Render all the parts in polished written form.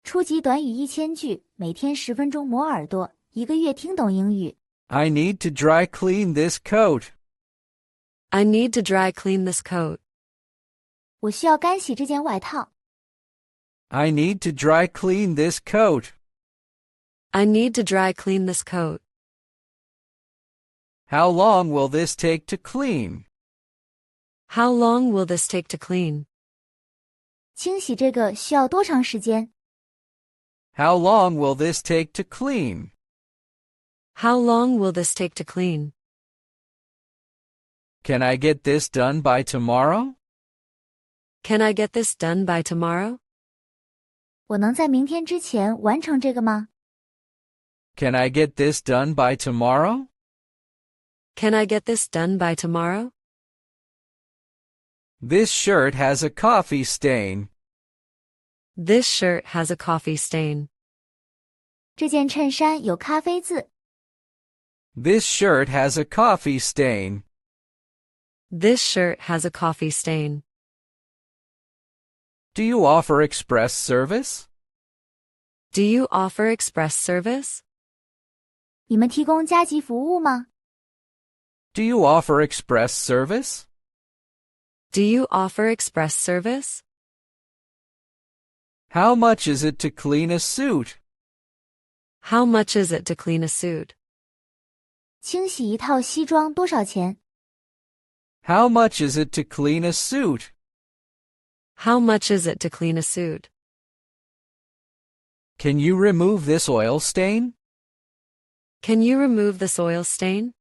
初级短语1000句，每天10分钟磨耳朵，一个月听懂英语。I need to dry clean this coat. I need to dry clean this coat. 我需要干洗这件外套。I need to dry clean this coat. I need to dry clean this coat. How long will this take to clean? How long will this take to clean? 清洗这个需要多长时间？ How long will this take to clean? How long will this take to clean? Can I get this done by tomorrow? Can I get this done by tomorrow? 我能在明天之前完成这个吗？ Can I get this done by tomorrow? Can I get this done by tomorrow? This shirt has a coffee stain. This shirt has a coffee stain. 这件衬衫有咖啡渍。This shirt has a coffee stain. This shirt has a coffee stain. Do you offer express service? Do you offer express service? 你们提供加急服务吗？ Do you offer express service? Do you offer express service? How much is it to clean a suit? How much is it to clean a suit? 清洗一套西装多少钱？ How much is it to clean a suit? How much is it to clean a suit? Can you remove this oil stain? Can you remove this oil stain?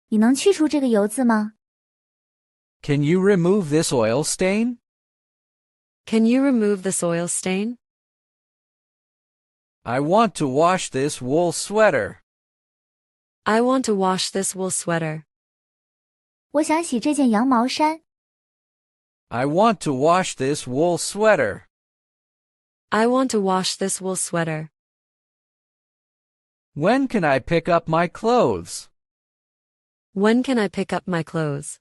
你能去除这个油渍吗？ Can you remove this oil stain? Can you remove this oil stain? I want to wash this wool sweater. I want to wash this wool sweater. 我想洗这件羊毛衫。 I want to wash this wool sweater. I want to wash this wool sweater. When can I pick up my clothes? When can I pick up my clothes?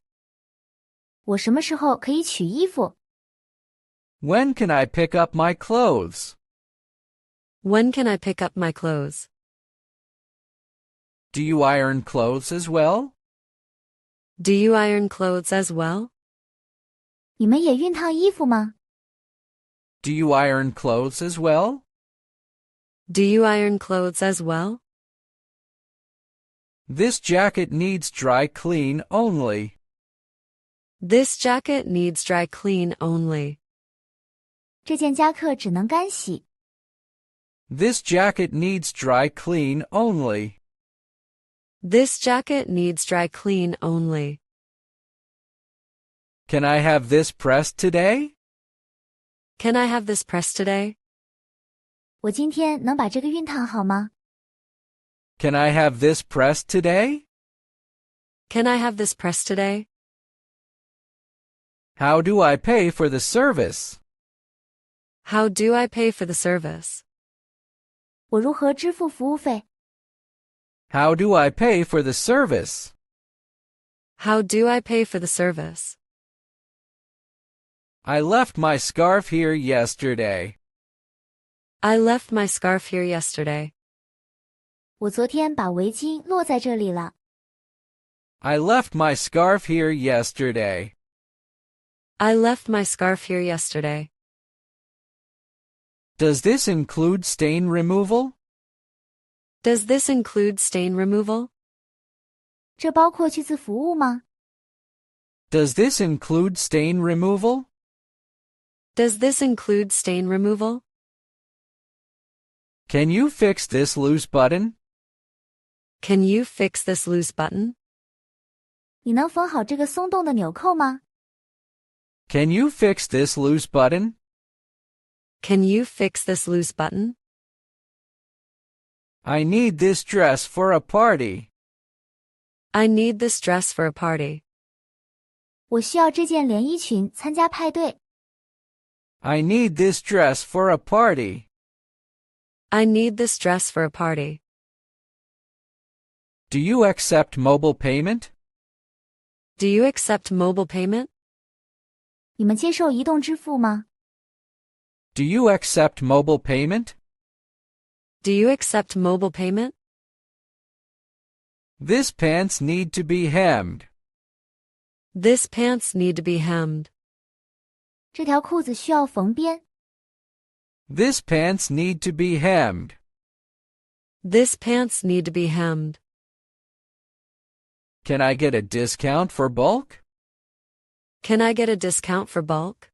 我什么时候可以取衣服？ When can I pick up my clothes? When can I pick up my clothes? Do you iron clothes as well? Do you iron clothes as well? 你们也熨烫衣服吗？ Do you iron clothes as well? Do you iron clothes as well? This jacket needs dry clean only. This jacket needs dry clean only. 这件夹克只能干洗。 This jacket needs dry clean only. This jacket needs dry clean only. Can I have this pressed today? Can I have this pressed today? 我今天能把这个熨烫好吗？ Can I have this pressed today? Can I have this pressed today? How do I pay for the service? How do I pay for the service? 我如何支付服务费？ How do I pay for the service? How do I pay for the service? I left my scarf here yesterday. I left my scarf here yesterday. 我昨天把围巾落在这里了。 I left my scarf here yesterday. I left my scarf here yesterday. Does this include stain removal? Does this include stain removal? 这包括去渍服务吗？ Does this include stain removal? Does this include stain removal? Can you fix this loose button? Can you fix this loose button? 你能缝好这个松动的纽扣吗？ Can you fix this loose button? Can you fix this loose button? I need this dress for a party. I need this dress for a party. 我需要这件连衣裙参加派对。 I need this dress for a party. I need this dress for a party. Do you accept mobile payment? Do you accept mobile payment? 你们接受移动支付吗？ Do you accept mobile payment? Do you accept mobile payment? This pants need to be hemmed. This pants need to be hemmed. 这条裤子需要缝边。This pants need to be hemmed. This pants need to be hemmed. Can I get a discount for bulk? Can I get a discount for bulk?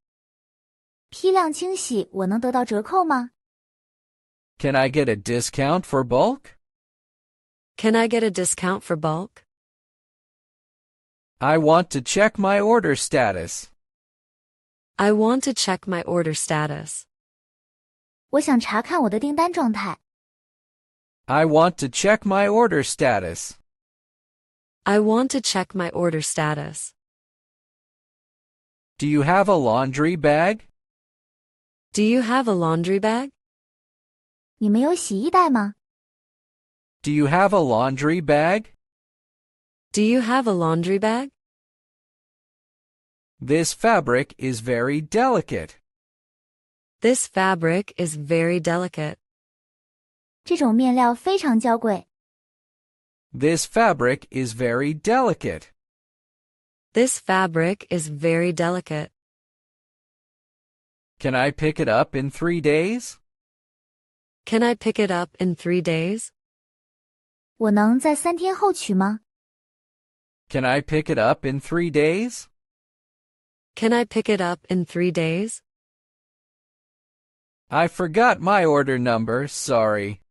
批量清洗我能得到折扣吗？ Can I get a discount for bulk? Can I get a discount for bulk? I want to check my order status. I want to check my order status. 我想查看我的订单状态。I want to check my order status. I want to check my order status. Do you have a laundry bag? Do you have a laundry bag? 你们有洗衣袋吗？ Do you have a laundry bag? Do you have a laundry bag? This fabric is very delicate. This fabric is very delicate. 这种面料非常娇贵。 This fabric is very delicate. This fabric is very delicate. Can I pick it up in 3 days? Can I pick it up in 3 days? 我能在3天后取吗？ Can I pick it up in 3 days? Can I pick it up in 3 days? I forgot my order number, sorry.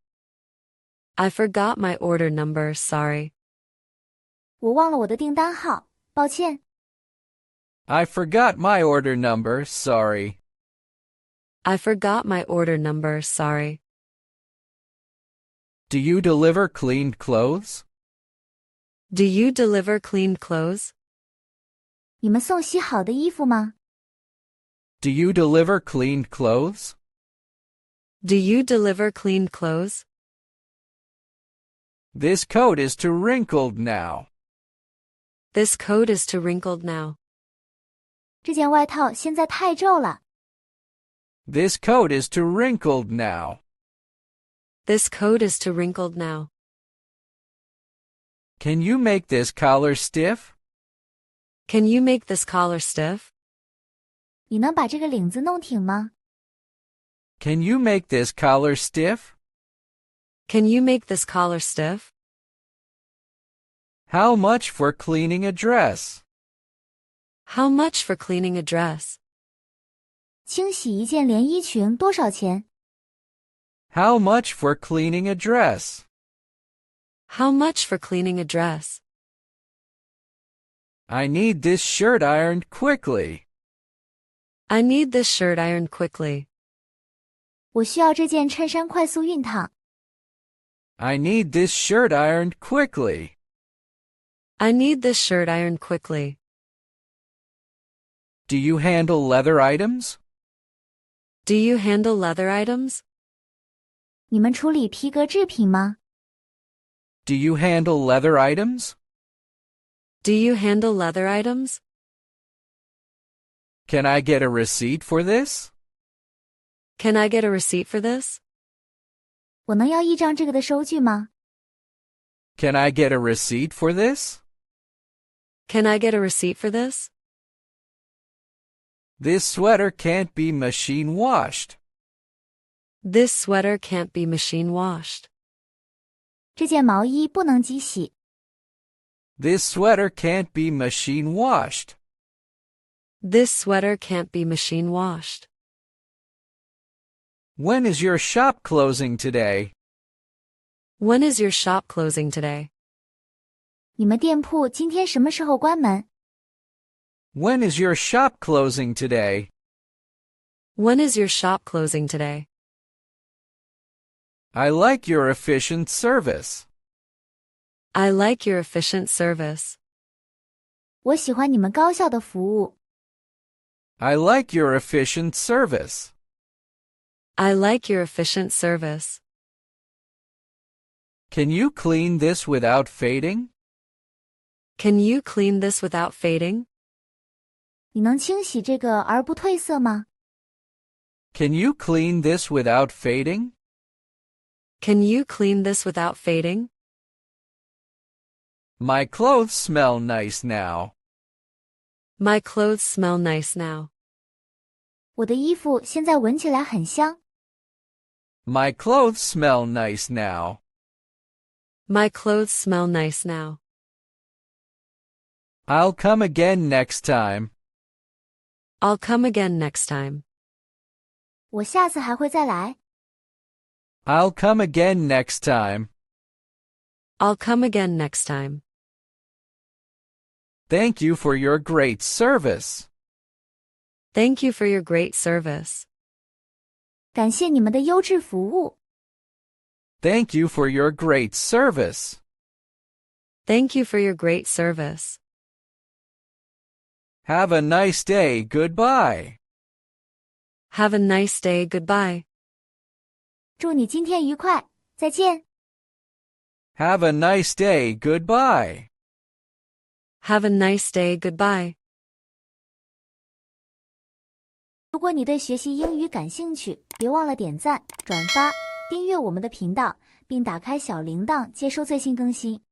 I forgot my order number, sorry. 我忘了我的订单号，抱歉。 I forgot my order number, sorry. I forgot my order number, sorry. Do you deliver cleaned clothes? Do you deliver cleaned clothes? 你们送洗好的衣服吗？ Do you deliver cleaned clothes? Do you deliver cleaned clothes? This coat is too wrinkled now. This coat is too wrinkled now. 这件外套现在太皱了。 This coat is too wrinkled now. This coat is too wrinkled now. Can you make this collar stiff? Can you make this collar stiff? 你能把这个领子弄挺吗？ Can you make this collar stiff? Can you make this collar stiff? How much for cleaning a dress? How much for cleaning a dress? 清洗一件连衣裙多少钱？ How much for cleaning a dress? How much for cleaning a dress? I need this shirt ironed quickly. I need this shirt ironed quickly. 我需要这件衬衫快速熨烫。 I need this shirt ironed quickly. I need this shirt ironed quickly. Do you handle leather items? Do you handle leather items? 你们处理皮革制品吗？ Do you handle leather items? Do you handle leather items? Can I get a receipt for this? Can I get a receipt for this? 我能要一张这个的收据吗？ Can I get a receipt for this? Can I get a receipt for this? This sweater can't be machine washed. This sweater can't be machine washed. 这件毛衣不能机洗。 This sweater can't be machine washed. This sweater can't be machine washed. When is your shop closing today? When is your shop closing today? 你们店铺今天什么时候关门？ When is your shop closing today? When is your shop closing today? I like your efficient service. I like your efficient service. 我喜欢你们高效的服务。 I like your efficient service. I like your efficient service. Can you clean this without fading? Can you clean this without fading? 你能清洗这个而不褪色吗？ Can you clean this without fading? Can you clean this without fading? My clothes smell nice now. My clothes smell nice now. 我的衣服现在闻起来很香。My clothes smell nice now. My clothes smell nice now. I'll come again next time. I'll come again next time. 我下次还会再来。I'll come again next time. I'll come again next time. Thank you for your great service. Thank you for your great service. 感谢你们的优质服务。Thank you for your great service. Thank you for your great service. Have a nice day. Goodbye. Have a nice day. Goodbye. 祝你今天愉快，再见。Have a nice day. Goodbye. Have a nice day. Goodbye. 如果你对学习英语感兴趣，别忘了点赞、转发、订阅我们的频道，并打开小铃铛接收最新更新。